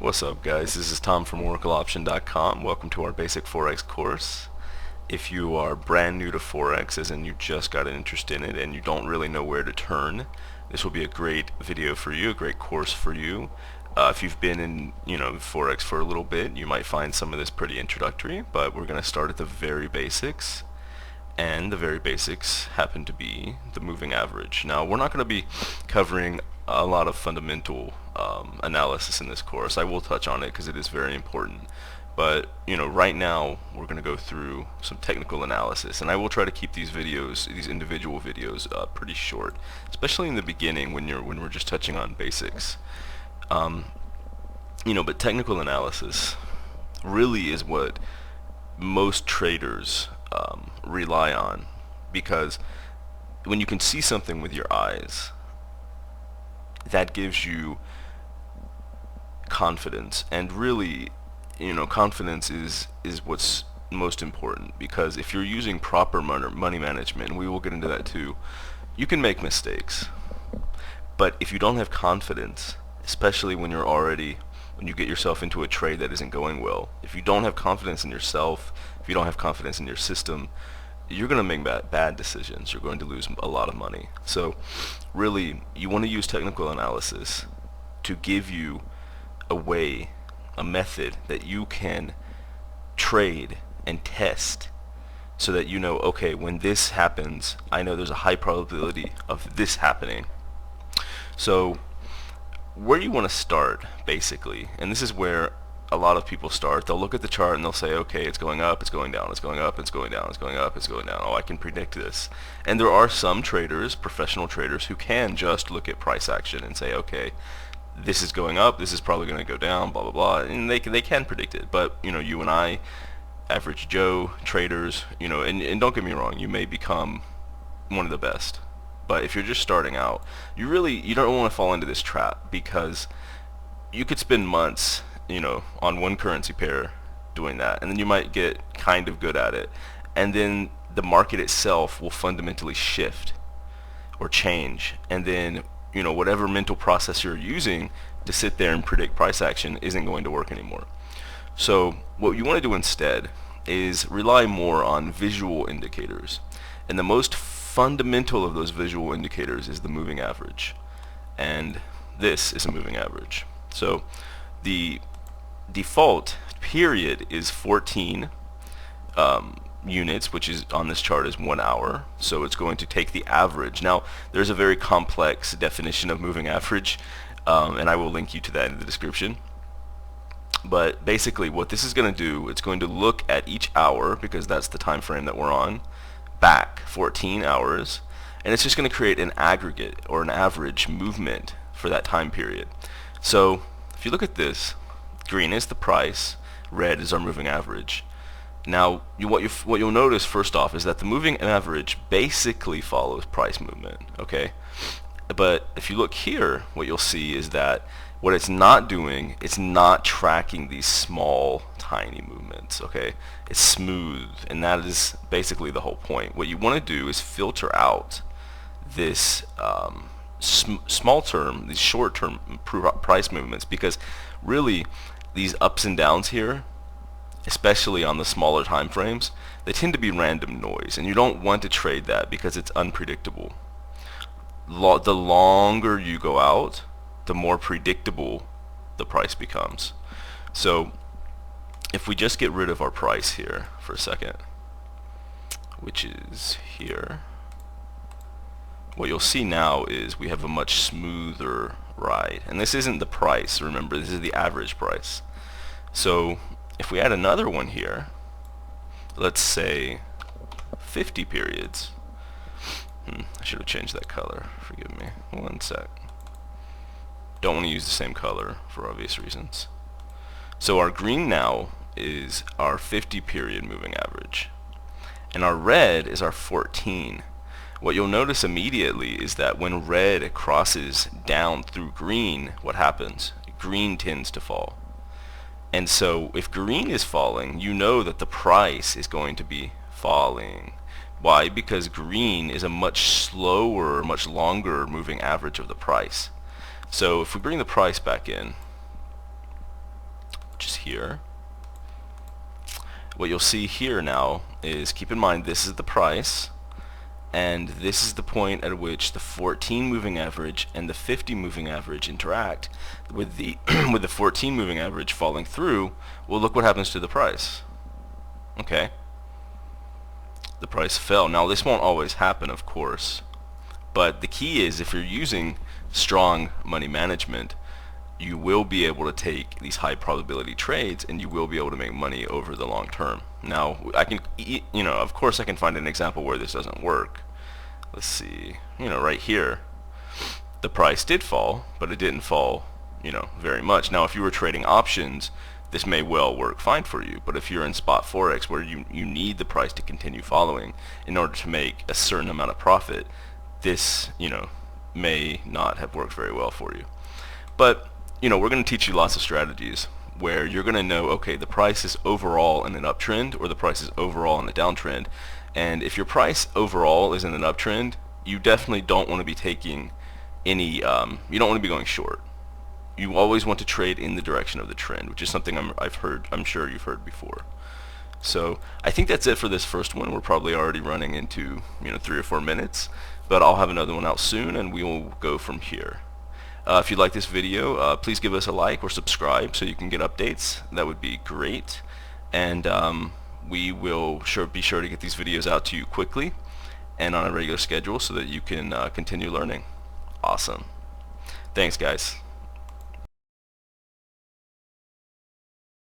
What's up, guys? This is Tom from Oracleoption.com. Welcome to our basic Forex course. If you are brand new to Forex, as in you just got an interest in it and you don't really know where to turn, this will be a great video for you, a great course for you. If you've been in, Forex for a little bit, you might find some of this pretty introductory, but we're going to start at the very basics. And the very basics happen to be the moving average. Now, we're not going to be covering a lot of fundamental analysis in this course. I will touch on it because it is very important. But right now we're going to go through some technical analysis, and I will try to keep these videos, these individual videos, pretty short, especially in the beginning when we're just touching on basics. But technical analysis really is what most traders rely on, because when you can see something with your eyes, that gives you confidence, and really, confidence is what's most important, because if you're using proper money management, and we will get into that too, you can make mistakes. But if you don't have confidence, especially when you get yourself into a trade that isn't going well, if you don't have confidence in yourself, if you don't have confidence in your system, you're going to make bad decisions. You're going to lose a lot of money. So really, you want to use technical analysis to give you a way, a method that you can trade and test, so that okay, when this happens, I know there's a high probability of this happening. So where you want to start, basically, and this is where a lot of people start, they'll look at the chart and they'll say, okay, it's going up, it's going down, it's going up, it's going down, it's going up, it's going down. Oh, I can predict this. And there are some traders, professional traders, who can just look at price action and say, okay, this is going up, this is probably going to go down, blah, blah, blah. And they can predict it. But, you and I, average Joe traders, and don't get me wrong, you may become one of the best. But if you're just starting out, you don't want to fall into this trap, because you could spend months on one currency pair doing that, and then you might get kind of good at it, and then the market itself will fundamentally shift or change, and then whatever mental process you're using to sit there and predict price action isn't going to work anymore. So what you want to do instead is rely more on visual indicators, and the most fundamental of those visual indicators is the moving average, and this is a moving average. So the default period is 14 units, which is on this chart is 1 hour. So it's going to take the average. Now, there's a very complex definition of moving average, and I will link you to that in the description. But basically what this is going to do, it's going to look at each hour, because that's the time frame that we're on, back 14 hours, and it's just going to create an aggregate or an average movement for that time period. So if you look at this, green is the price, red is our moving average. Now, what you'll notice first off is that the moving average basically follows price movement, okay? But if you look here, what you'll see is that what it's not doing, it's not tracking these small, tiny movements, okay? It's smooth, and that is basically the whole point. What you want to do is filter out this small term, these short term price movements, because really these ups and downs here, especially on the smaller time frames, they tend to be random noise, and you don't want to trade that because it's unpredictable. The longer you go out, the more predictable the price becomes. So if we just get rid of our price here for a second, which is here, what you'll see now is we have a much smoother ride. And this isn't the price, remember, this is the average price. So if we add another one here, let's say 50 periods. I should have changed that color, forgive me, one sec. Don't want to use the same color for obvious reasons. So our green now is our 50 period moving average, and our red is our 14. What you'll notice immediately is that when red crosses down through green, what happens? Green tends to fall. And so if green is falling, you know that the price is going to be falling. Why? Because green is a much slower, much longer moving average of the price. So if we bring the price back in, which is here. What you'll see here now is, keep in mind this is the price, and this is the point at which the 14 moving average and the 50 moving average interact. With the with the 14 moving average falling through, well, look what happens to the price. Okay, the price fell. Now this won't always happen, of course, but the key is, if you're using strong money management, you will be able to take these high probability trades and you will be able to make money over the long term. Now, I can, of course I can find an example where this doesn't work. Let's see, right here, the price did fall, but it didn't fall, very much. Now, if you were trading options, this may well work fine for you, but if you're in spot Forex where you need the price to continue following in order to make a certain amount of profit, this, may not have worked very well for you. But we're going to teach you lots of strategies where you're going to know, okay, the price is overall in an uptrend or the price is overall in a downtrend. And if your price overall is in an uptrend, you definitely don't want to be taking any, you don't want to be going short. You always want to trade in the direction of the trend, which is something I'm sure you've heard before. So I think that's it for this first one. We're probably already running into 3 or 4 minutes, but I'll have another one out soon and we will go from here. If you like this video, please give us a like or subscribe so you can get updates. That would be great. And we will be sure to get these videos out to you quickly and on a regular schedule so that you can continue learning. Awesome. Thanks, guys.